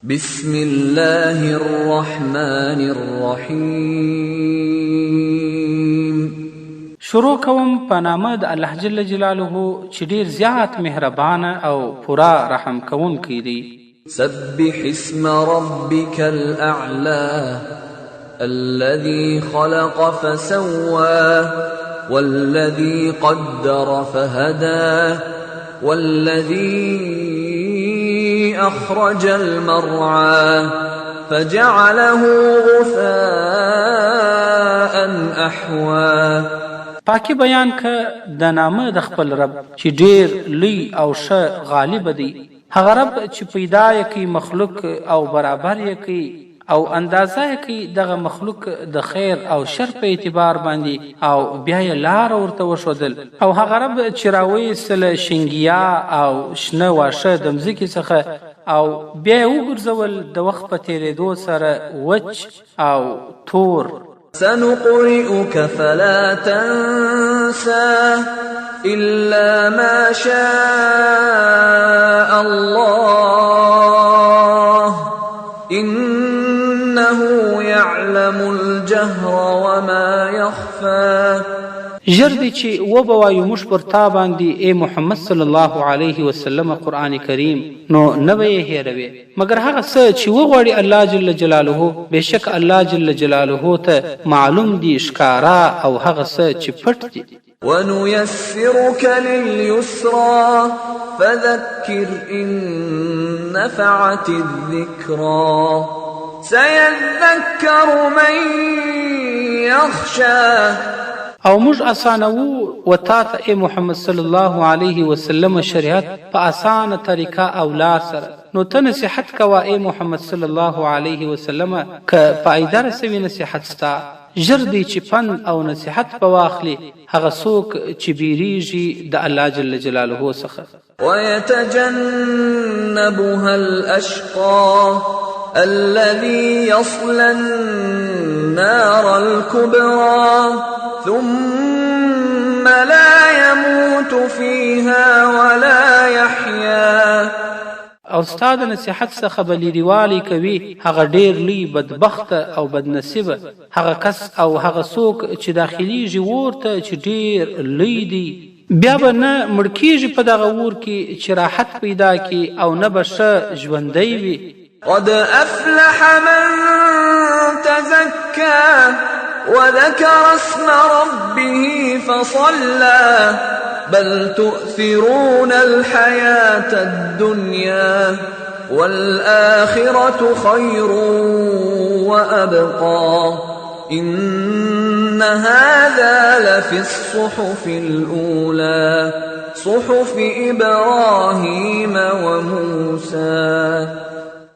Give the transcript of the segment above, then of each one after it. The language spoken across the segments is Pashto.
بسم الله الرحمن الرحیم. شروع کوم په نامه د الله جل جلاله چې ډیر زیات مهربان او پورا رحم کوونکی دی. سبح اسم ربك الأعلى الذي خلق فسوى والذي قدر فهدى والذي أخرج المرعى فجعله غثاء أحوى. پاکی بیان که د نامه د خپل رب چې ډیر لوی او ښه غالب دی، هغه رب چې پیدا یې کوي مخلوق او برابر یې کوي او اندازه یې کوي دغه مخلوق د خیر او شر په اعتبار باندې، او بیا یې لار ورته وښودل. او هغه رب چې راویستله شینګیا او شنه واښه د مځکې څخه او بیا یې وګرځول د وخت په تېرېدو سره وچ او تور. سنقرئك فلا تنسى إلا ما شاء الله إنه يعلم الجهر وما يخفى. ژر دی چې وبوایو موږ پر تا باندې ای محمد صلی الله علیه وسلم قرآن کریم، نو نه به یې هېروې مګر هغه څه چې وغواړي الله جل جلاله. بېشک الله جل جلاله ته معلوم دي ښکارا او هغه څه چې پټ دي. ونيسرك لليسرى فذكر إن نفعت الذكرى سيذكر من يخشى. او موږ اسانوو و تا ته ای محمد صلی الله علیه وسلم شریعت په اسانه طریقه او لار سره، نو ته نصیحت کوه ای محمد صلی الله علیه وسلم که فایده رسوي نصیحت ستا. ژر دی چې پند او نصیحت په واخلي هغه څوک چې بیریږي د الله جل جلاله څخه. ويتجنبها الأشقى الذي يصلى النار الكبرى ثم لا يموت فيها ولا يحيا. او ستا د نصیحت څخه به لیرېوالی کوي هغه ډېر لوی بدبخته او بدنصیبه هغه کس او هغه څوک چې داخلیږي اور ته چې ډېر لوی دی، بیا به نه مړ کېږي په دغه اور کې چې راحت پیدا کړي او نه به ښه ژوندی وي. قد أفلح من تزكى وذكر اسم ربه فصلى بل تؤثرون الحياة الدنيا والآخرة خير وأبقى إن هذا لفي الصحف الأولى صحف إبراهيم وموسى.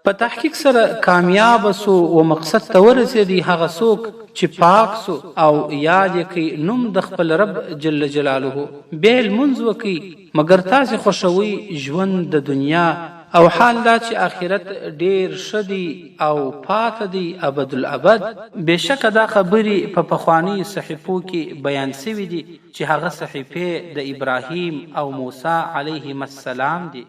په تحقیق سره کامیاب سو و مقصد ته ورسېدی هغه څوک چې پاک سو او یاد یې کوي نوم د خپل رب جل جلاله، بیا لمونځ وکړي مګر تاسې خوښوئ ژوند د دنیا، او حال دا چې آخرت ډیر ښه دی او پاته دی ابدالابد. بېشکه دا خبرې په پخوانیو صحیفو کې بیان سوي دي چې هغه صحیفې د ابراهیم او موسی علیهم السلام دي.